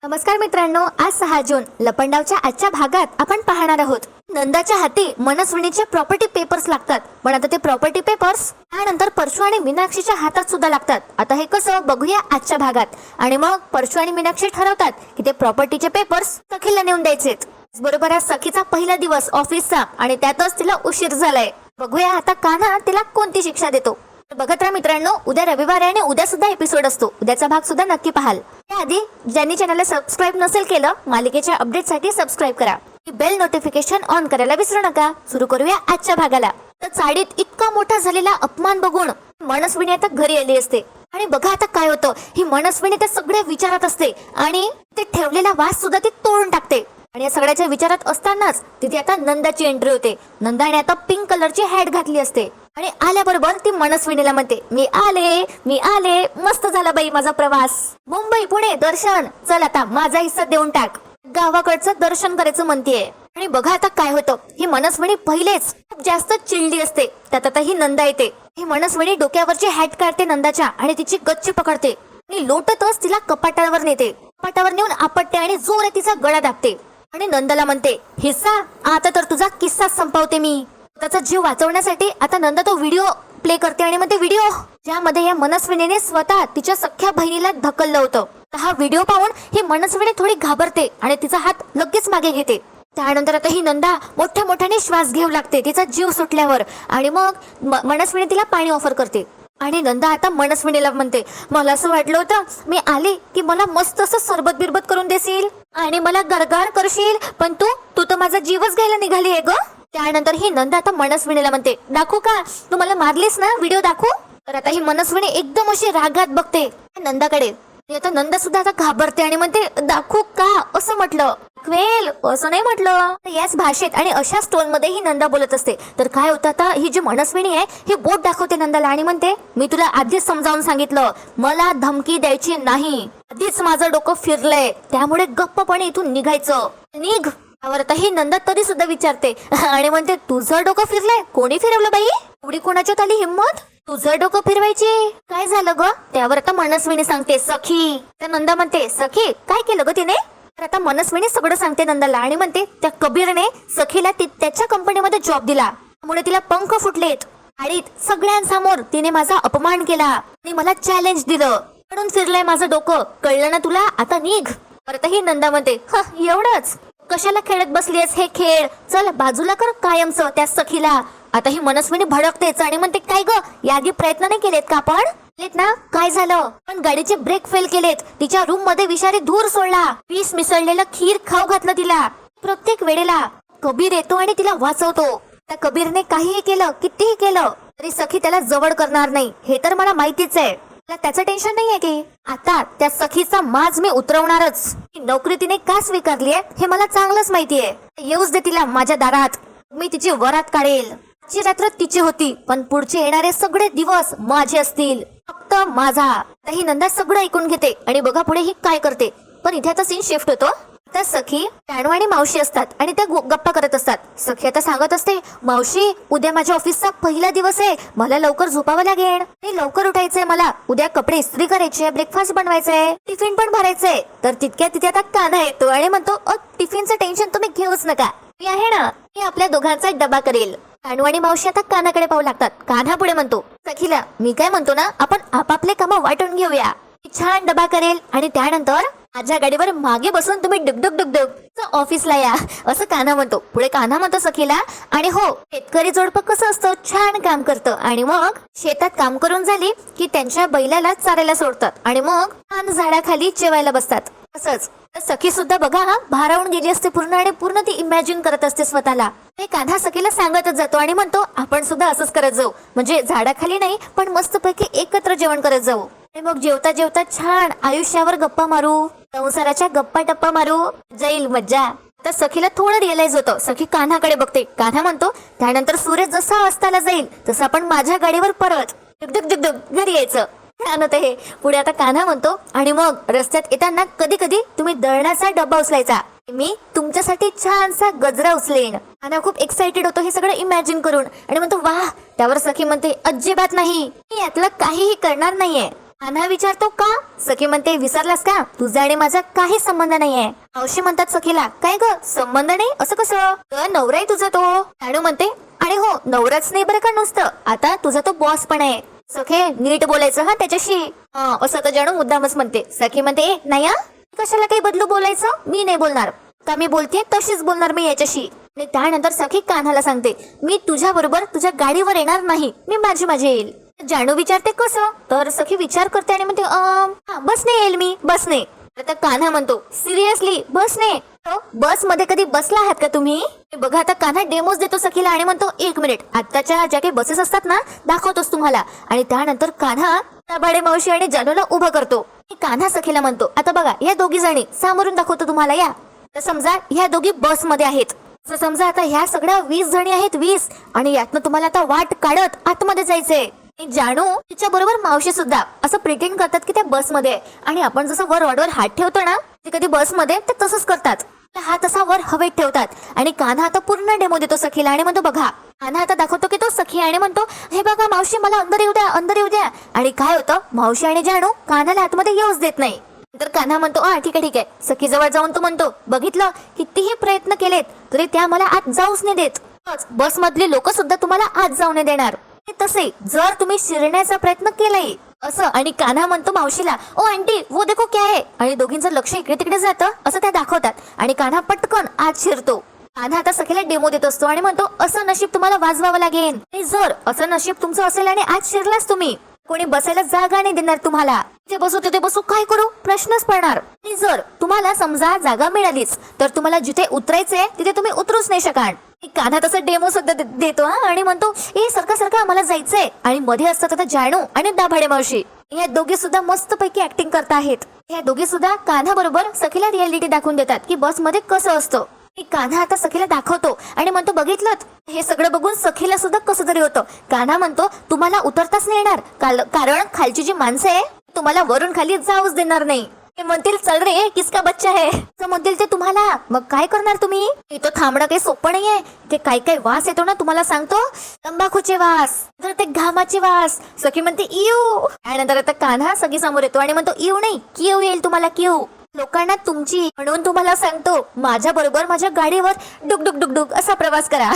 नमस्कार मित्रांनो, आज 6 जून लपंडावच्या आजच्या भागात आपण पाहणार आहोत. नंदाच्या हाती मनस्विनीचे प्रॉपर्टी पेपर्स लागतात, पण आता ते प्रॉपर्टी पेपर्स त्यानंतर परशु आणि मीनाक्षीच्या हातात सुद्धा लागतात. आता हे कसं बघूया आजच्या भागात. आणि मग परशु आणि मीनाक्षी ठरवतात की ते प्रॉपर्टीचे पेपर्स सखीला नेऊन द्यायचेत. बरोबर आहे, सखीचा पहिला दिवस ऑफिसचा आणि त्यातच तिला उशीर झालाय. बघूया आता कान्हा तिला कोणती शिक्षा देतो. बघत राहा मित्रांनो, उद्या रविवार आहे आणि उद्या सुद्धा एपिसोड असतो. उद्याचा भाग सुद्धा नक्की पाहाल. त्याआधी ज्यांनी चॅनलला सबस्क्राईब नसेल केलं, मालिकेच्या अपडेटसाठी सबस्क्राईब करा. बेल नोटिफिकेशन ऑन करायला विसरू नका. सुरू करूया आजच्या भागाला. तर चाळीत इतका मोठा झालेला अपमान बघून मनस्विनी आता घरी आली असते. आणि बघा आता काय होतं. ही मनस्विनी त्या सगळ्या विचारात असते आणि ते ठेवलेला वास सुद्धा ती तोडून टाकते. आणि या सगळ्याच्या विचारात असतानाच तिथे आता नंदाची एंट्री होते. नंदाने आता पिंक कलरची हॅट घातली असते आणि आल्याबरोबर ती मनस्विनीला म्हणते, मी आले, मस्त झाला बाई माझा प्रवास. मुंबई पुणे दर्शन, चल आता माझा हिस्सा देऊन टाक. गावाकडचं दर्शन करायचं म्हणतीये. आणि बघा आता काय होतं. ही मनस्विनी पहिलेच खूप जास्त चिडली असते, त्यात आता ही नंदा येते. ही मनस्विनी डोक्यावरची हॅट काढते नंदाच्या आणि तिची गच्ची पकडते आणि लोटतच तिला कपाटावर नेते. कपाटावर नेऊन आपटते आणि जोर तिचा गळा दाबते आणि नंदाला म्हणते, हिस्सा आता तर तुझा किस्सा संपवते मी. त्याचा जीव वाचवण्यासाठी आता नंदा तो व्हिडिओ प्ले करते आणि म्हणते, व्हिडिओ ज्यामध्ये या मनस्विनीने स्वतः तिच्या सख्ख्या बहिणीला ढकललं होतं. हा व्हिडिओ पाहून ही मनस्विनी थोडी घाबरते आणि तिचा हात लगेच मागे घेते. त्यानंतर आता ही नंदा मोठ्या मोठ्याने श्वास घेऊ लागते तिचा जीव सुटल्यावर. आणि मग मनस्विनी तिला पाणी ऑफर करते. आणि नंदा आता मनस्विनीला म्हणते, मला असं वाटलं होतं मी आले की मला मस्त असं सरबत बिरबत करून देशील आणि मला गरगार करशील, पण तू तर माझा जीवच घ्यायला निघाली आहे ग. त्यानंतर ही नंदा आता मनस्विनीला म्हणते, दाखवू का, तू मला मारलीस ना, व्हिडिओ दाखवू. तर आता ही मनस्विनी एकदम अशी रागात बघते नंदाकडे. आता नंदा सुद्धा आता घाबरते आणि म्हणते, दाखवू का असं म्हटलं, क्वेल असं नाही म्हटलं. याच भाषेत आणि अशाच टोन मध्ये ही नंदा बोलत असते. तर काय होतं आता, ही जी मनस्विनी आहे ही बोट दाखवते नंदाला आणि म्हणते, मी तुला आधीच समजावून सांगितलं, मला धमकी द्यायची नाही. आधीच माझं डोकं फिरलंय, त्यामुळे गप्पपणे इथून निघायचं, निघ. त्यावर आता ही नंदा तरी सुद्धा विचारते आणि म्हणते, तुझं डोकं फिरलंय, कोणी फिरवलं बाई, एवढी कोणाच्यात आली हिंमत तुझं डोकं फिरवायची, काय झालं ग. त्यावर आता मनस्विनी सांगते, सखी. तर नंदा म्हणते, सखी काय केलं ग तिने. तर आता मनस्विनी सगळं सांगते नंदाला आणि म्हणते, त्या कबीरने सखीला त्याच्या कंपनीमध्ये जॉब दिला, त्यामुळे तिला पंख फुटलेत. आणि सगळ्यांसमोर तिने माझा अपमान केला आणि मला चॅलेंज दिलं, म्हणून फिरलंय माझं डोकं, कळलं ना तुला, आता निघ. परत ही नंदा म्हणते, एवढंच, कशाला खेळत बसलीस हे खेळ, चल बाजूला कर कायमचं त्या सखीला. आता ही मनस्विनी भडकतेच आणि म्हणते, काय ग, याआधी प्रयत्न नाही केलेत का आपण, केलेत ना, काय झालं, पण गाडीचे ब्रेक फेल केलेत, तिच्या रूम मध्ये विषारी धूर सोडला, विष मिसळलेलं खीर खाऊ घातलं तिला. प्रत्येक वेळेला कबीर येतो आणि तिला वाचवतो. त्या कबीरने काहीही केलं, कितीही केलं तरी सखी त्याला जवळ करणार नाही, हे तर मला माहितीच आहे. त्याचं टेन्शन नाहीये की आता त्या सखीचा माज मी उतरवणारच. नोकरी तिने का स्वीकारली आहे हे मला चांगलंच माहितीये. येऊच दे तिला माझ्या दारात, मी तिची वरात काढेल. आजची रात्र तिची होती, पण पुढचे येणारे सगळे दिवस माझे असतील, फक्त माझा. ही नंदा सगळं ऐकून घेते आणि बघा पुढे ही काय करते. पण इथे आता सीन शिफ्ट होतो. आता सखी, टाणू आणि मावशी असतात आणि त्या गप्पा करत असतात. सखी आता सांगत असते, मावशी उद्या माझ्या ऑफिसचा पहिला दिवस आहे, मला लवकर झोपावं लागेल, लवकर उठायचंय, मला उद्या कपडे इस्त्री करायचे, ब्रेकफास्ट बनवायचंय, टिफिन पण भरायचंय. तर तितक्या तिथे आता कान्हा येतो आणि म्हणतो, टिफिनचं टेन्शन तुम्ही घेऊच नका, मी आहे ना, मी आपल्या दोघांचा डबा करेल. कान्हू आणि मावशी आता कान्हाकडे पाहू लागतात. कान्हा पुढे म्हणतो, सखीला मी काय म्हणतो ना, आपण आपापले कामं वाटून घेऊया, छान डबा करेल आणि त्यानंतर माझ्या गाडीवर मागे बसून तुम्ही डुगडुग डुगडुग ऑफिसला या, असं कान्हा म्हणतो. पुढे कान्हा म्हणतो सखीला, आणि हो, शेतकरी जोडपं कसं असतं, छान काम करतं आणि मग शेतात काम करून झाली की त्यांच्या बैलाला चारायला सोडतात आणि मग छान झाडाखाली जेवायला बसतात. तसंच सखी सुद्धा बघा भारावून गेली असते पूर्ण आणि पूर्ण ती इमॅजिन करत असते स्वतःला. हे कान्हा सखीला सांगतच जातो आणि म्हणतो, आपण सुद्धा असंच करत जाऊ, म्हणजे झाडाखाली नाही पण मस्तपैकी एकत्र जेवण करत जाऊ आणि मग जेवता जेवता छान आयुष्यावर गप्पा मारू, संसाराच्या गप्पा टप्पा मारू, जाईल मज्जा. तर सखीला थोडं रिअलाइज होतं. सखी कान्हाकडे बघते. कान्हा म्हणतो, त्यानंतर सूर्य जसा अस्ताला जाईल तसं आपण माझ्या गाडीवर परत डुगडुग डुगडुग घरी यायचं. हे पुढे आता कान्हा म्हणतो, आणि मग रस्त्यात येताना कधी कधी तुम्ही दळणाचा डब्बा उचलायचा, मी तुमच्यासाठी छानसा गजरा उचलेन. कान्हा खूप एक्साइटेड होतो हे सगळं इमॅजिन करून आणि म्हणतो, वाह. त्यावर सखी म्हणते, अजिबात नाही, मी यातलं काहीही करणार नाहीये, कान्हा विचारतो का? सखी म्हणते विसरलास का? तुझा आणि माझा काही संबंध नाहीये. मावशी म्हणतात सखीला, काय ग संबंध नाही असं कसं? तर नवरा आहे तुझा तो. जाणू म्हणते, आणि हो नवराच नाही बरं का नुसतं, आता तुझा तो बॉस पण आहे. सखे नीट बोलायचं हा त्याच्याशी. असं तर जाणू मुद्दामच म्हणते. सखी म्हणते नाही हा, कशाला काही बदलू बोलायचं, मी नाही बोलणार. का मी बोलते तशीच बोलणार मी याच्याशी. आणि त्यानंतर सखी कान्हाला सांगते, मी तुझ्या बरोबर तुझ्या गाडीवर येणार नाही, मी माझी येईल. जाणू विचारते कसं? तर सखी विचार करते आणि म्हणते बसने येईल मी, बसने. आता कान्हा म्हणतो सिरियसली बसने? बस मध्ये कधी बसला आहात का तुम्ही? बघा आता कान्हा डेमोज देतो सखीला आणि म्हणतो 1 मिनिट, आताच्या ज्या काही बसेस असतात ना दाखवतोस तुम्हाला. आणि त्यानंतर कान्हा दाभाडे मावशी आणि जानूला उभं करतो. कान्हा सखीला म्हणतो, आता बघा या दोघी जणी सामोरून दाखवतो तुम्हाला या. तर समजा ह्या दोघी बस मध्ये आहेत. समजा आता ह्या सगळ्या 20 जणी आहेत 20, आणि यातनं तुम्हाला आता वाट काढत आतमध्ये जायचंय. जाणू तिच्या बरोबर मावशी सुद्धा असं प्रिटेंड करतात की त्या बसमध्ये आहे. आणि आपण जसं वर रॉडवर हात ठेवतो ना ते कधी बसमध्ये ते तसंच करतात, हात असा वर हवेत ठेवतात. आणि कान्हा आता पूर्ण डेमो देतो सखीला आणि म्हणतो बघा. कान्हा आता दाखवतो की तो सखी आणि म्हणतो, हे बघा मावशी मला अंदर येऊ द्या, अंदर येऊ द्या. आणि काय होतं, मावशी आणि जाणू कान्हाला आतमध्ये येऊच देत नाही. तर कान्हा म्हणतो ठीक आहे. सखी जवळ जाऊन तो म्हणतो, बघितलं कितीही प्रयत्न केलेत तरी त्या मला आत जाऊच नाही देत. बस मधली लोक सुद्धा तुम्हाला आत जाऊ नाही देणार. तसे जर तुम्ही शिरण्याचा प्रयत्न केलाय असं. आणि कान्हा म्हणतो मावशीला, ओ आंटी वो देखो क्या है. आणि दोघींचं लक्ष इकडे तिकडे जातं असं त्या दाखवतात. आणि कान्हा पटकन आत शिरतो. कान्हा आता सखीला डेमो देत असतो आणि म्हणतो, असं नशीब तुम्हाला वाजवावं लागेल. जर असं नशीब तुमचं असेल आणि आत शिरलाच तुम्ही, कोणी बसायला जागा नाही देणार तुम्हाला. ते बसू तिथे बसू काय करू प्रश्नच पडणार. आणि जर तुम्हाला समजा जागा मिळालीच तर तुम्हाला जिथे उतरायचंय तिथे तुम्ही उतरूच नाही शकाल. कान्हा तसं डेमो सुद्धा देतो आणि म्हणतो, सरका मला जायचंय. आणि मध्ये असतात आता जाणू आणि दाभाडे मावशी. या दोघी सुद्धा मस्त पैकी ऍक्टिंग करत आहेत. या दोघी सुद्धा कान्हा बरोबर सखीला रिअलिटी दाखवून देतात की बस मध्ये कसं असतं. कान्हा आता सखीला दाखवतो आणि म्हणतो, बघितलं हे सगळं बघून सखीला सुद्धा कसं तरी होतं. कान्हा म्हणतो, तुम्हाला उतरताच नाही येणार कारण खालची जी माणसं आहे तुम्हाला वरून खाली जाऊच देणार नाही. ते म्हणतील चल रे किसका बच्चा आहे असं म्हणतील ते तुम्हाला. मग काय करणार तुम्ही? इथं थांबणं काही सोपं नाहीये. ते काय वास येतो ना तुम्हाला सांगतो, तंबाखूचे वास, तर ते घामाचे वास. सखी म्हणते इव. त्यानंतर आता कान्हा सगळी समोर येतो आणि म्हणतो, इव नाही किव येईल तुम्हाला, किव लोकांना तुमची. म्हणून तुम्हाला सांगतो माझ्या बरोबर माझ्या गाडीवर डुक डुक डुक डुक असा प्रवास करा,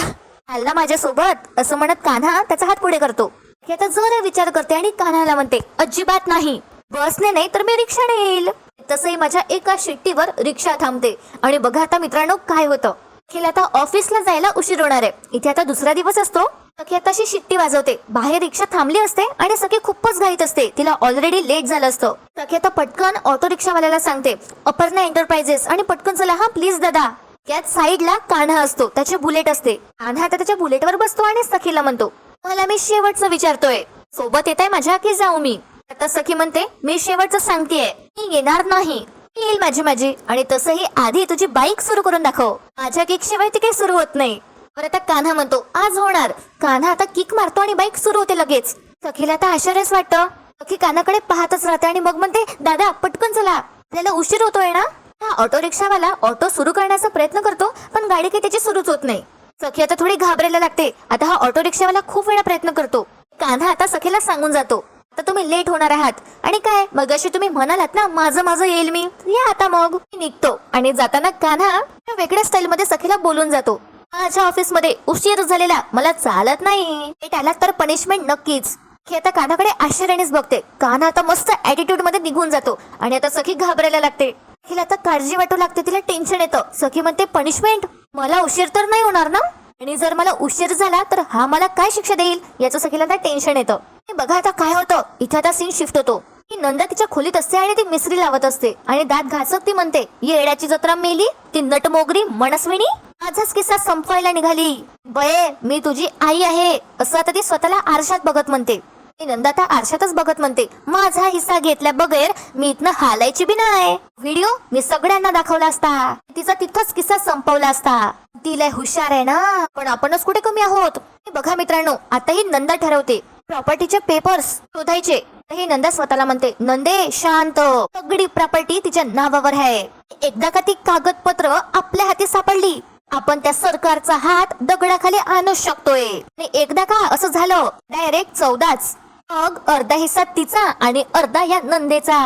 हल्ला माझ्यासोबत असं म्हणत कान्हा त्याचा हात पुढे करतो. आता जरा विचार करते आणि कान्हाला म्हणते, अजिबात नाही, बसने नाही तर मी रिक्षाने येईल. तसंही माझ्या एका शिट्टीवर रिक्षा थांबते. आणि बघा आता मित्रांनो काय होतं, अखिल आता ऑफिसला जायला उशीर होणार आहे. इथे आता दुसरा दिवस असतो. सखी आता अशी शिट्टी वाजवते, बाहेर रिक्षा थांबली असते आणि सखी खूपच घाईत असते, तिला ऑलरेडी लेट झालं असतं. सखी आता पटकन ऑटो रिक्षावाल्याला सांगते, अपर्णा एंटरप्राइजेस, आणि पटकन चला हा प्लीज दादा. त्यात साईडला कान्हा असतो, त्याची बुलेट असते. कान्हा आता त्याच्या बुलेटवर बसतो आणि सखीला म्हणतो, मला मी शेवटचं विचारतोय, सोबत येत आहे माझ्या की जाऊ मी? आता सखी म्हणते, मी शेवटचं सांगतेय, मी येणार नाही, येईल माझी. आणि तसंही आधी तुझी बाईक सुरू करून दाखव, माझ्या किक शिवाय ती काही सुरू होत नाही. बरं आता कान्हा म्हणतो, आज होणार. कान्हा आता किक मारतो आणि बाईक सुरू होते लगेच. सखीला आता आश्चर्यच वाटतं. सखी कान्हाकडे पाहतच राहते आणि मग म्हणते, दादा पटकन चला, आपल्याला उशीर होतोय ना. हा ऑटो रिक्षावाला ऑटो सुरू करण्याचा प्रयत्न करतो पण गाडी काही त्याची सुरूच होत नाही. सखी आता थोडी घाबरायला लागते. आता हा ऑटो रिक्षावाला खूप वेळा प्रयत्न करतो. कान्हा आता सखीला सांगून जातो, आता तुम्ही लेट होणार आहात. आणि काय मगाशी तुम्ही म्हणालात ना माझं येईल मी, या आता मग. निघतो आणि जाताना कान्हा वेगळ्या स्टाईल मध्ये सखीला बोलून जातो, माझ्या ऑफिस मध्ये उशीर झालेला मला चालत नाही, त्याला तर पनिशमेंट नक्कीच. हे आता कान्हाकडे आश्चर्यानेच बघते. कान्हा आता मस्त ऍटिट्यूड मध्ये निघून जातो आणि आता सखी घाबरायला लागते. हिला आता काळजी वाटू लागते, तिला टेन्शन येतं. सखी म्हणते, पनिशमेंट? मला उशीर तर नाही होणार ना? आणि जर मला उशीर झाला तर हा मला काय शिक्षा देईल याचं सखीला आता टेन्शन येतं. बघा आता काय होतं, इथे आता सीन शिफ्ट होतो. ही नंदा तिच्या खोलीत असते आणि ती मिसरी लावत असते आणि दात घासत ती म्हणते, येड्याची जत्रा मेली, ती नटमोगरी मनस्विनी माझाच किस्सा संपवायला निघाली. बये मी तुझी आई आहे असं आता ती स्वतःला आरशात बघत म्हणते. नंदा त्या आरशातच बघत म्हणते, माझा हिस्सा घेतल्या बगैर मी इथनं हालायची बी नाही. व्हिडिओ मी सगळ्यांना दाखवला असता, तिचा तिथंच किस्सा संपवला असता. ती लय हुशार आहे ना, पण आपणच कुठे कमी आहोत. बघा मित्रांनो, आता ही नंदा ठरवते प्रॉपर्टीचे पेपर्स शोधायचे. ही नंदा स्वतःला म्हणते, नंदे शांत, सगळी प्रॉपर्टी तिच्या नावावर आहे. एकदा का ती कागदपत्र आपल्या हाती सापडली आपण त्या सरकारचा हात दगडाखाली आणू शकतोय. एकदा का असं झालं डायरेक्ट 14च मग अर्धा हिस्सा तिचा आणि अर्धा या नंदेचा.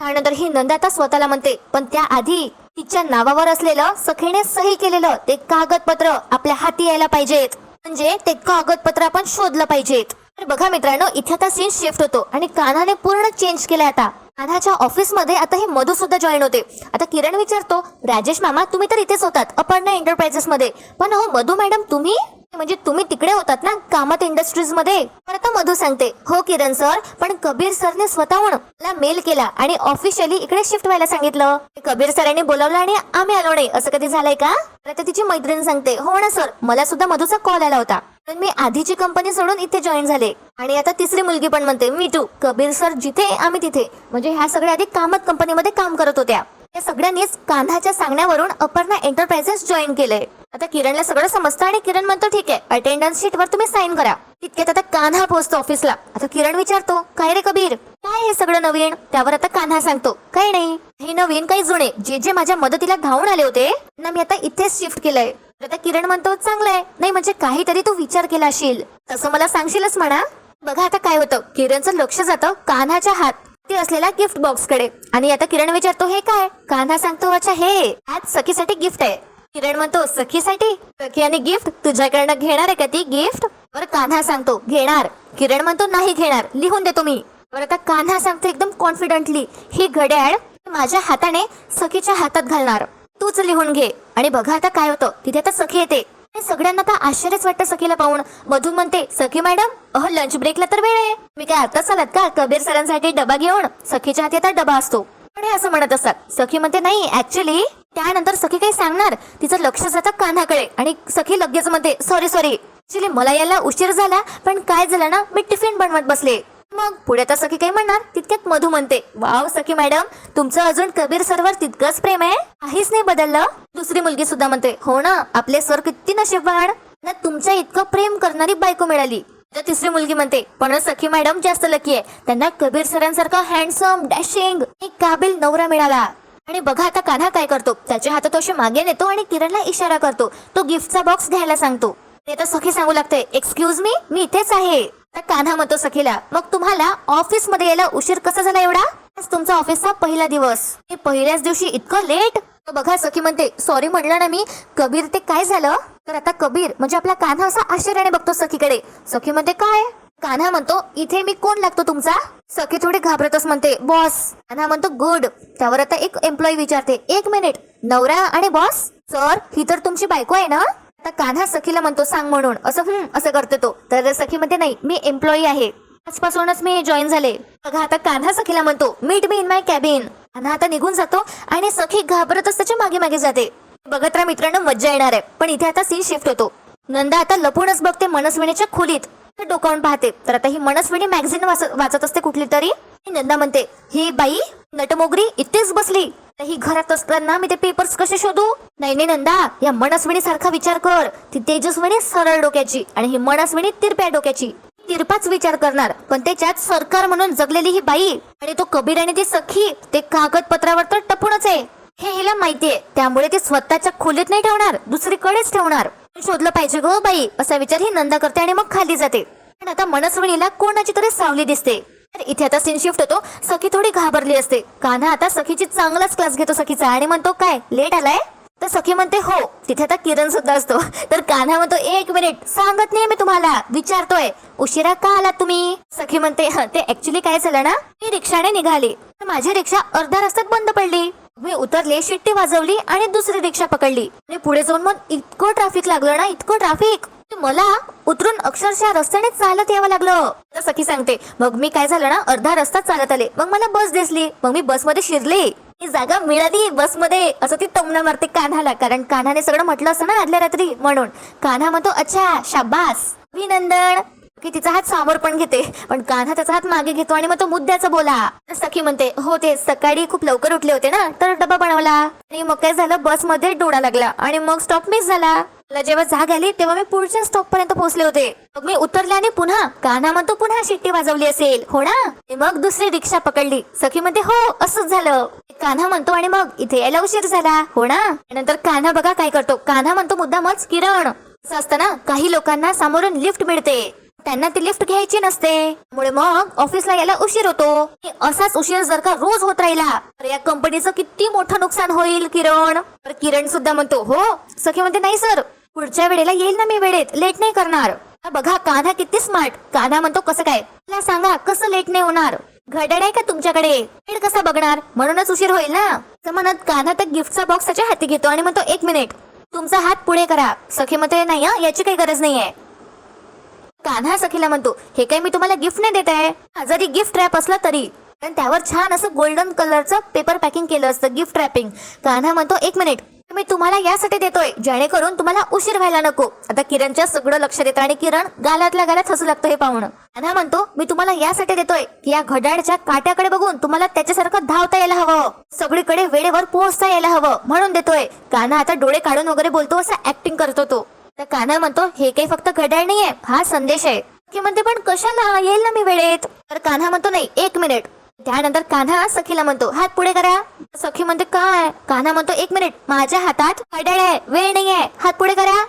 त्यानंतर ही नंदा आता स्वतःला म्हणते, पण त्याआधी तिच्या नावावर असलेलं सखीने सही केलेलं ते कागदपत्र आपल्या हाती यायला पाहिजेत. म्हणजे ते कागदपत्र आपण शोधलं पाहिजेत. तर बघा मित्रांनो, इथे आता सीन शिफ्ट होतो आणि कान्हाने पूर्ण चेंज केलाय. आता कान्हाच्या ऑफिस मध्ये आता हे मधू सुद्धा जॉईन होते. आता किरण विचारतो, राजेश मामा तुम्ही तर इथेच होतात अपर्णा एंटरप्राइजेस मध्ये, पण हो मधू मॅडम तुम्ही, म्हणजे तुम्ही तिकडे होतात ना कामत इंडस्ट्रीज मध्ये. तर आता मधू सांगते, हो किरण सर, पण कबीर सरने स्वतःहून मला मेल केला आणि ऑफिशियली इकडे शिफ्ट व्हायला सांगितलं. कबीर सरांनी बोलावलं आणि आम्ही आलो नाही, असं कधी झालंय का? तर आता तिची मैत्रीण सांगते, हो ना सर, मला सुद्धा मधूचा कॉल आला होता, पण मी आधीची कंपनी सोडून इथे जॉईन झाले. आणि आता तिसरी मुलगी पण म्हणते, मी टू, कबीर सर जिथे आम्ही तिथे, म्हणजे ह्या सगळ्या आधी कामत कंपनीमध्ये काम करत होत्या. या सगळ्यांनीच कान्हाच्या सांगण्यावरून अपर्णा एंटरप्राइजेस जॉईन केलंय. आता किरणला सगळं समजतं आणि किरण म्हणतो, ठीक आहे, अटेंडन्स शीट वर तुम्ही साईन करा. तितक्यात आता कान्हा पोहोचतो ऑफिसला. आता किरण विचारतो, काय रे कबीर, काय हे सगळं नवीन? त्यावर आता कान्हा सांगतो, काही नाही, हे नवीन काही जुने जे जे माझ्या मदतीला धावून आले होते ना, मी आता इथेच शिफ्ट केलंय. आता किरण म्हणतो, चांगलंय, नाही म्हणजे काहीतरी तू विचार केला असेल, तसं मला सांगशीलच म्हणा. बघा आता काय होतं, किरणचं लक्ष जातं कान्हाच्या हात ते असलेला गिफ्ट बॉक्स कडे. आणि आता किरण विचारतो, हे काय? कान्हा सांगतो, अच्छा हे आज सखीसाठी गिफ्ट आहे. किरण म्हणतो, सखीसाठी? सखी आणि गिफ्ट तुझ्याकडनं घेणार आहे का ती गिफ्ट? बरं कान्हा सांगतो, घेणार. किरण म्हणतो, नाही घेणार, लिहून देतो मी. बरं आता कान्हा सांगतो एकदम कॉन्फिडेंटली, ही घड्याळ माझ्या हाताने सखीच्या हातात घालणार, तूच लिहून घे. आणि बघा आता काय होतं, तिथे आता सखी येते. सगळ्यांना आता आश्चर्यच वाटतं सखीला पाहून. मधू म्हणते, सखी मॅडम, अहो लंच ब्रेकला तर वेळ आहे, मी काय आताच आलात का कबीर सरांसाठी डबा घेऊन? सखीच्या हाती आता डबा असतो. पण हे असं म्हणत असतात. सखी म्हणते, नाही ऍक्च्युली. त्यानंतर सखी काही सांगणार, तिचं लक्ष जातं कान्हाकडे आणि सखी लगेच म्हणते, सॉरी ऍक्च्युली मला यायला उशीर झाला, पण काय झालं ना, मी टिफिन बनवत बसले. मग पुढे आता सखी काही म्हणणार, तितक्यात मधू म्हणते, वाव सखी मॅडम, तुमचं अजून कबीर सरवर तितकंच प्रेम आहे, काहीच नाही बदललं. दुसरी मुलगी सुद्धा म्हणते, हो ना, आपले सर किती नशीबवान ना, तुमच्या इतकं प्रेम करणारी बायको मिळाली. तर तिसरी मुलगी म्हणते, पण सखी मॅडम जास्त लकी आहे, त्यांना कबीर सरांसारखा हँडसम डॅशिंग एक काबिल नवरा मिळाला. आणि बघा आता कान्हा काय करतो, त्याच्या हातात असे मागे नेतो आणि किरणला इशारा करतो, तो गिफ्टचा बॉक्स घ्यायला सांगतो. ते तर सखी सांगू लागते, एक्सक्यूज मी इथेच आहे. कान्हा म्हणतो सखीला, मग तुम्हाला ऑफिस मध्ये यायला उशीर कसा झाला एवढा? आज तुमचा ऑफिसचा पहिला दिवस, हे पहिल्याच दिवशी इतकं लेट? बघा सखी म्हणते, सॉरी म्हटलं ना मी. कबीर ते काय झालं? तर आता कबीर म्हणजे आपला कान्हा असा आश्चर्याने बघतो सखीकडे. सखी म्हणते, काय? कान्हा म्हणतो, इथे मी कोण लागतो तुमचा? सखी थोडी घाबरतच म्हणते, बॉस. कान्हा म्हणतो, गुड. त्यावर आता एक एम्प्लॉई विचारते, एक मिनिट, नवरा आणि बॉस? सर, ही तर तुमची बायको आहे ना? आता कान्हा सखीला म्हणतो, सांग म्हणून. असं करते तो. तर सखी म्हणते, नाही, मी एम्प्लॉई आहे, आजपासूनच मी जॉईन झाले. बघा आता कान्हा सखीला म्हणतो, meet me in my cabin. Kanha आता निघून जातो आणि सखी घाबरतच त्याच्या मागे मागे जाते. बघत राहा मित्रांनो, मज्जा येणार आहे. पण इथे आता सीन शिफ्ट होतो. नंदा आता लपूनच बघते मनस्विनीच्या खोलीत, डोकावून पाहते. तर आता ही मनस्विनी मॅगझिन वाचत असते कुठली तरी. नंदा म्हणते, ही बाई नटमोगरी इथेच बसली, ही घरात असताना मी ते पेपर्स कसे शोधू? नाही नंदा, या मनस्विनी सारखा विचार कर. ती तेजस्विनी सरळ डोक्याची आणि ही मनस्विनी तिरप्या डोक्याची. तिरपाच विचार करणार, पण त्याच्यात सरकार म्हणून जगलेली ही बाई आणि तो कबीर आणि ती सखी ते कागदपत्रावर तर टपूनच आहे, हे हिला माहितीये. त्यामुळे ती स्वतःच्या खोलीत नाही ठेवणार, दुसरीकडेच ठेवणार. शोधलं पाहिजे गो बाई, असा विचार ही नंदा करते आणि मग खाली जाते. पण आता मनस्विनीला कोणाची तरी सावली दिसते. तर इथे आता सीन शिफ्ट होतो. सखी थोडी घाबरली असते. कान्हा आता सखीची चांगलाच क्लास घेतो सखीचा आणि म्हणतो, काय लेट आलाय? तर सखी म्हणते, हो. तिथे आता किरण सुद्धा असतो. तर कान्हा म्हणतो, एक मिनिट, सांगत नाही मी तुम्हाला, विचारतोय, उशिरा का आलात तुम्ही? सखी म्हणते, ते ऍक्च्युली काय झालं ना, मी रिक्षाने निघाली, तर माझी रिक्षा अर्ध्या रस्त्यात बंद पडली. मी उतरले, शिट्टी वाजवली आणि दुसरी रिक्षा पकडली आणि पुढे जाऊन मग इतकं ट्रॅफिक लागलं ना, इतकं ट्रॅफिक, मला उतरून अक्षरशः रस्त्याने चालत यावं लागलं. तर सखी सांगते, मग मी काय झालं ना, अर्धा रस्ता चालत आले, मग मला बस दिसली, मग मी बसमध्ये शिरले, ही जागा मिळाली बसमध्ये, असं ती टोमणा मारते कान्हाला, कारण कान्हाने सगळं म्हटलं असतं ना आदल्या रात्री, म्हणून. कान्हा म्हणतो, अच्छा शाबास, अभिनंदन. की तिचा हात समोर पण घेते, पण कान्हा त्याचा हात मागे घेतो आणि मग तो मुद्द्याचं बोला. तर सखी म्हणते, हो ते सकाळी खूप लवकर उठले होते ना, तर डबा बनवला आणि मग काय झालं, बसमध्ये डोळा लागला आणि मग स्टॉप मिस झाला. मला जेव्हा जाग आली तेव्हा मी पुढच्या स्टॉप पर्यंत पोहोचले होते. मग मी उतरले आणि पुन्हा, कान्हा म्हणतो, पुन्हा शिट्टी वाजवली असेल हो ना, मग दुसरी रिक्षा पकडली. सखी म्हणते, हो असंच झालं. कान्हा म्हणतो, आणि मग इथे यायला उशीर झाला हो ना. नंतर कान्हा बघा काय करतो, कान्हा म्हणतो मुद्दामच, किरण, असं असतं ना, काही लोकांना समोरून लिफ्ट मिळते, त्यांना ती लिफ्ट घ्यायची नसते, त्यामुळे मग ऑफिसला यायला उशीर होतो. असाच उशीर जर का रोज होत राहिला तर या कंपनीचं किती मोठं नुकसान होईल किरण. तर किरण सुद्धा म्हणतो हो. सखी म्हणते नाही सर, पुढच्या वेळेला येईल ना मी वेळेत, लेट नाही करणार. बघा कान्हा किती स्मार्ट. कान्हा म्हणतो कसं काय, मला सांगा कसं लेट नाही होणार. घड्याळ आहे का तुमच्याकडे, वेळ कसा बघणार, म्हणूनच उशीर होईल ना. असं म्हणत कान्हा त्या गिफ्टचा बॉक्स त्याच्या हाती घेतो आणि म्हणतो 1 मिनिट, तुमचा हात पुढे करा. सखी म्हणते नाही याची काही गरज नाहीये. कान्हा सखीला म्हणतो हे काही मी तुम्हाला गिफ्ट नाही देत आहे, जरी गिफ्ट रॅप असला तरी, पण त्यावर छान असं गोल्डन कलरचं पेपर पॅकिंग केलं असतं, गिफ्ट रॅपिंग. कान्हा म्हणतो 1 मिनिट, मी तुम्हाला यासाठी देतोय जेणेकरून तुम्हाला उशीर व्हायला नको. आता किरणच्या सगळं लक्ष देतं आणि किरण गालातल्या गालात हसू लागतो हे पाहून. कान्हा म्हणतो मी तुम्हाला यासाठी देतोय की या घड्याळच्या काट्याकडे बघून तुम्हाला त्याच्यासारखं धावता यायला हवं, सगळीकडे वेळेवर पोहोचता यायला हवं, म्हणून देतोय. कान्हा आता डोळे काढून वगैरे बोलतो, असं ऍक्टिंग करतो तो. तर कान्हा म्हणतो हे काही फक्त घड्याळ नाहीये, हा संदेश आहे. की म्हणते पण कशाला, येईल ना मी वेळेत. तर कान्हा म्हणतो नाही 1 मिनिट. त्यानंतर कान्हा सखीला म्हणतो हात पुढे करा. सखी म्हणते काय. कान्हा म्हणतो 1 मिनिट, माझ्या हातात घड्याळ आहे, वेळ नाहीये, हात पुढे करा.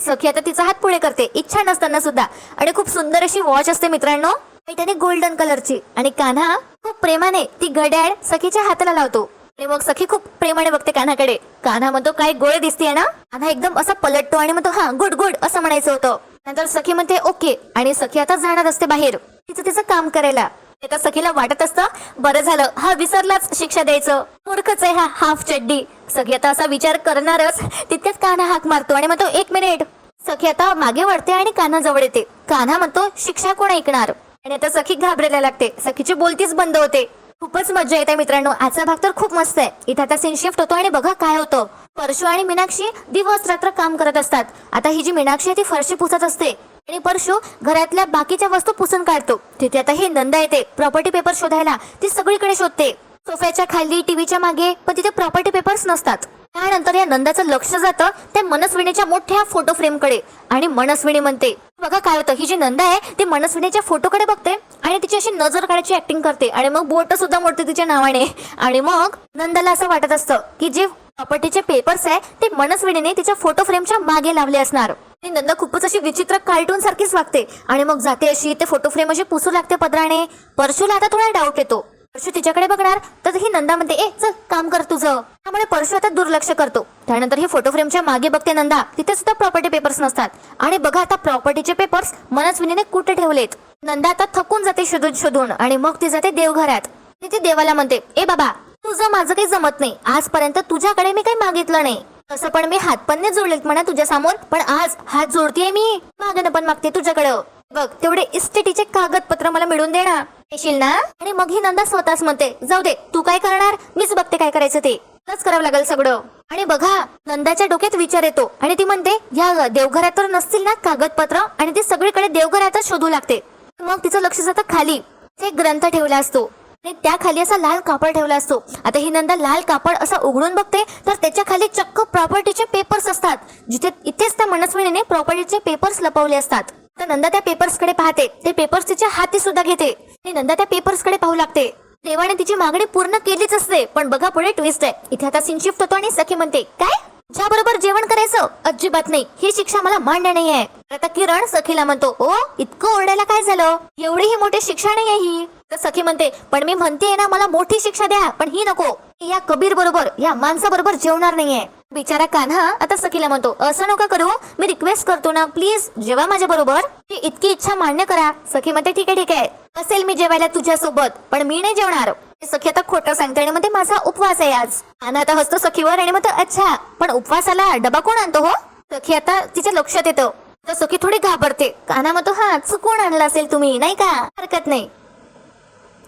सखी आता तिचा हात पुढे करते, इच्छा नसताना सुद्धा. आणि खूप सुंदर अशी वॉच असते मित्रांनो, त्याने गोल्डन कलरची. आणि कान्हा खूप प्रेमाने ती घड्याळ सखीच्या हाताला लावतो. आणि मग सखी खूप प्रेमाने बघते कान्हाकडे. कान्हा म्हणतो काय गोळे दिसतीये ना. कान्हा एकदम असा पलटतो आणि म्हणतो हा गुड गुड असं म्हणायचं होतं. नंतर सखी म्हणते ओके. आणि सखी आता जाणार असते बाहेर तिचं काम करायला. आता सखीला वाटत असतं बरं झालं हा विसरलाच शिक्षा द्यायचं, मूर्खच आहे हा हाफ चड्डी. सखी आता असा विचार करणारच तितक्याच कान्हा हाक मारतो आणि म्हणतो 1 मिनिट. सखी आता मागे वळते आणि कान्हा जवळ येते. कान्हा म्हणतो शिक्षा कोण ऐकणार. आणि आता सखी घाबरायला लागते, सखीची बोलतीच बंद होते. खूपच मजा येते मित्रांनो, आजचा भाग तर खूप मस्त आहे. इथे आता सीन शिफ्ट होतो आणि बघा काय होतं. परशु आणि मीनाक्षी दिवस रात्र काम करत असतात. आता ही जी मीनाक्षी आहे ती फरशी पुसत असते आणि परशु घरातल्या बाकीच्या वस्तू पुसून काढतो. तिथे आता ही नंदा येते प्रॉपर्टी पेपर शोधायला. ती सगळीकडे शोधते, सोफ्याच्या खाली, टीव्हीच्या मागे, पण तिथे प्रॉपर्टी पेपर्स नसतात. त्यानंतर या नंदाचं लक्ष जातं त्या मनस्विनीच्या मोठ्या फोटो फ्रेम कडे. आणि मनस्विनी म्हणते बघा काय होतं, ही जी नंदा आहे ती मनस्विनीच्या फोटोकडे बघते आणि तिची अशी नजर काढायची ऍक्टिंग करते आणि मग बोट सुद्धा मोडते तिच्या नावाने. आणि मग नंदाला असं वाटत असतं की जे प्रॉपर्टीचे पेपर्स आहे ते मनस्विनीने तिच्या फोटो फ्रेमच्या मागे लावले असणार. नंदा खूपच अशी विचित्र कार्टून सारखीच वागते आणि मग जाते अशी ते फोटो फ्रेम अशी पुसू लागते पदराने. परशुला आता थोडा डाऊट येतो. परशु तिच्याकडे बघणार तर ही नंदा म्हणते ए चल काम कर तुझं. त्यामुळे परशु आता दुर्लक्ष करतो. त्यानंतर ही फोटो फ्रेमच्या मागे बघते नंदा, तिथे सुद्धा प्रॉपर्टी पेपर्स नसतात. आणि बघा आता प्रॉपर्टीचे पेपर्स मनस्विनीने कुठे ठेवलेत. नंदा आता थकून जाते शोधून शोधून आणि मग ती जाते देवघरात. ती देवाला म्हणते ए बाबा तुझं माझं काही जमत नाही, आजपर्यंत तुझ्याकडे मी काही मागितलं नाही. तसं पण मी हात पण नाही जोडलेत म्हणा तुझ्या समोर, पण आज हात जोडतीये मी, मागणं पण मागते तुझ्याकडं. बघ तेवढे इस्टेटीचे कागदपत्र मला मिळून देणार येशील ना. आणि मग ही नंदा स्वतःच म्हणते जाऊ दे तू काय करणार, मीच बघते काय करायचं ते, तच करावं लागेल सगळं. आणि बघा नंदाच्या डोक्यात विचार येतो आणि ती म्हणते या देवघरात तर नसतील ना कागदपत्र, आणि ती सगळीकडे देवघरातच शोधू लागते. मग तिचं लक्ष जातं खाली, एक ग्रंथ ठेवला असतो आणि त्या खाली असा लाल कापड ठेवला असतो. आता ही नंदा लाल कापड असा उघडून बघते तर त्याच्या खाली चक्क प्रॉपर्टीचे पेपर्स असतात, जिथे इथेच त्या मनस्विनीने प्रॉपर्टीचे पेपर्स लपवले असतात. तर नंदा त्या पेपर्स कडे पाहते, ते पेपर्स तिच्या हाती सुद्धा घेते आणि नंदा त्या पेपर्स कडे पाहू लागते. देवाने तिची मागणी पूर्ण केलीच असते, पण बघा पुढे ट्विस्ट आहे. इथे आता सीन शिफ्ट होतो आणि सखी म्हणते काय ज्या बरोबर जेवण करायचं, अजिबात नाही, ही शिक्षा मला मान्य नाहीये. आता किरण सखीला म्हणतो ओ इतकं ओरडायला काय झालं, एवढी ही मोठी शिक्षा नाहीये ही. तर सखी म्हणते पण मी म्हणतेय ना मला मोठी शिक्षा द्या, पण ही नको, या कबीर बरोबर या माणसाबरोबर जेवणार नाहीये. बिचारा कान्हा आता सखीला म्हणतो असं नका करू, मी रिक्वेस्ट करतो ना प्लीज जेवा माझ्या बरोबर, ही इतकी इच्छा मान्य करा. सखी म्हणते ठीक आहे असेल मी जेवायला तुझ्या सोबत, पण मी नाही जेवणार. सखी आता खोटं सांगते आणि म्हणते माझा उपवास आहे आज. कान्हा आता हसतो सखीवर आणि म्हणतो अच्छा पण उपवासाला डबा कोण आणतो हो. सखी आता तिच्या लक्षात येतं, तर सखी थोडी घाबरते. कान्हा म्हणतो हा चुकून आणला असेल तुम्ही नाही का, हरकत नाही,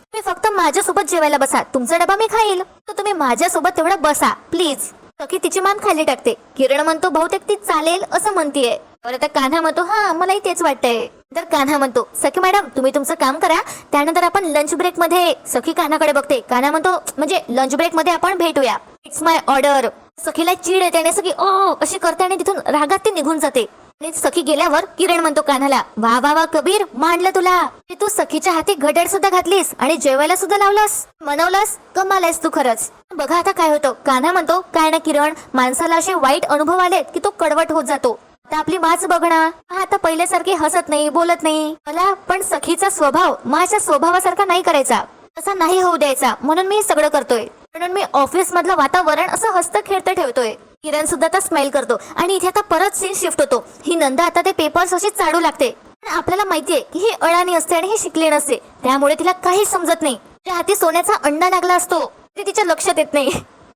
तुम्ही फक्त माझ्यासोबत जेवायला बसा, तुमचा डबा मी खाईल, तर तुम्ही माझ्यासोबत तेवढं बसा प्लीज. सखी तिची मान खाली टाकते. किरण म्हणतो बहुतेक ती चालेल असं म्हणतीये. आता कान्हा म्हणतो हा मलाही तेच वाटतंय. तर कान्हा म्हणतो सखी मॅडम तुम्ही तुमचं काम करा, त्यानंतर आपण लंच ब्रेक मध्ये. सखी कान्हाकडे बघते. कान्हा म्हणतो म्हणजे लंच ब्रेक मध्ये आपण भेटूया, इट्स माय ऑर्डर. सखीला चीड येते आणि सखी ओ अशी करते आणि तिथून रागात ती निघून जाते. आणि सखी गेल्यावर किरण म्हणतो कान्हाला वा वा वा कबीर मांडलं तुला, तू सखीच्या हाती घड्याळ सुद्धा घातलीस आणि जेवायला सुद्धा लावलास, मनवलास, कमाल आहेस तू खरंच. बघा आता काय होतं. कान्हा म्हणतो काय ना किरण, माणसाला असे वाईट अनुभव आलेत की तो कडवट होत जातो. आता आपली माच बघणार. आता पहिल्यासारखी हसत नाही, बोलत नाही. मला पण सखीचा स्वभाव माझ्या स्वभावासारखा नाही करायचा, तसा नाही होऊ द्यायचा. म्हणून मी हे सगळं करतोय. म्हणून मी ऑफिस मधलं वातावरण असं हसतं खेळतं ठेवतोय. किरण सुद्धा आता स्माइल करतो आणि इथे आता परत सीन शिफ्ट होतो. ही नंदा आता ते पेपर्स अशी चाडू लागते. पण आपल्याला माहितीये की ही अडाणी असते आणि ही शिकली नसते, त्यामुळे तिला काही समजत नाही. त्या हाती सोन्याचा अंडा लागला असतो ते तिच्या लक्षात येत नाही.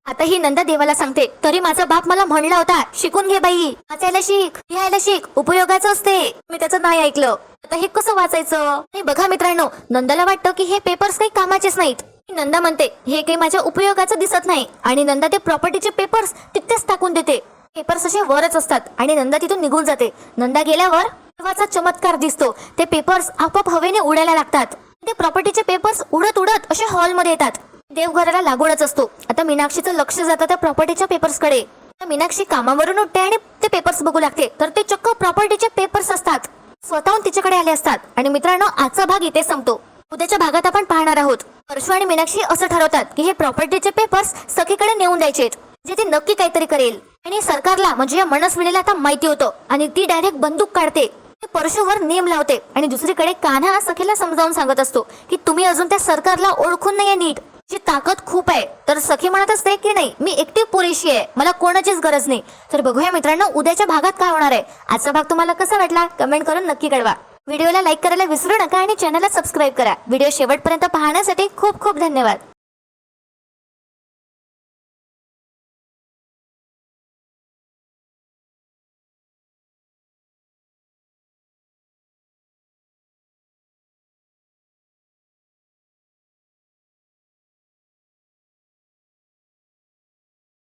आता ही नंदा देवाला सांगते, तरी माझा बाप मला म्हणला होता शिकून घे बाई, वाचायला शिक, लिहायला शिक, उपयोगाचं असते. मी त्याचं नाही ऐकलं. आता हे कसं वाचायचं? हे बघा मित्रांनो, नंदाला वाटतं की हे पेपर्स काही कामाचेच नाहीत. नंदा म्हणते हे काही माझ्या उपयोगाचं दिसत नाही आणि नंदा ते प्रॉपर्टीचे पेपर्स तिथेच टाकून देते. पेपर्स असे वरच असतात आणि नंदा तिथून निघून जाते. नंदा गेल्यावर देवाचा चमत्कार दिसतो. ते पेपर्स आपोआप हवेने उडायला लागतात. ते प्रॉपर्टीचे पेपर्स उडत उडत असे हॉलमध्ये येतात. देवघराला लागूनच असतो. आता मीनाक्षीचं लक्ष जातं त्या प्रॉपर्टीच्या पेपर्सकडे. मीनाक्षी कामावरून उठते आणि ते पेपर्स बघू लागते, तर ते चक्क प्रॉपर्टीचे पेपर्स असतात. स्वतःहून तिच्याकडे आले असतात. आणि मित्रांनो, आजचा भाग इथे संपतो. उद्याच्या भागात आपण पाहणार आहोत परशु आणि मीनाक्षी असं ठरवतात की हे प्रॉपर्टीचे पेपर्स सखीकडे नेऊन द्यायचेत, जे ती नक्की काहीतरी करेल. आणि सरकारला म्हणजे या मनस्विनीला आता माहिती होतं आणि ती डायरेक्ट बंदूक काढते, परशुवर नेम लावते. आणि दुसरीकडे कान्हा सखीला समजावून सांगत असतो की तुम्ही अजून त्या सरकारला ओळखून नाहीये नीट, जी ताकद खूप आहे. तर सखी म्हणत असते की नाही, मी एकटी पुरेशी आहे, मला कोणाचीच गरज नाही. तर बघूया मित्रांनो उद्याच्या भागात काय होणार आहे. आजचा भाग तुम्हाला कसा वाटला कमेंट करून नक्की कळवा. व्हिडिओला लाईक करायला विसरू नका आणि चॅनलला सबस्क्राईब करा. व्हिडिओ शेवटपर्यंत पाहण्यासाठी खूप खूप धन्यवाद.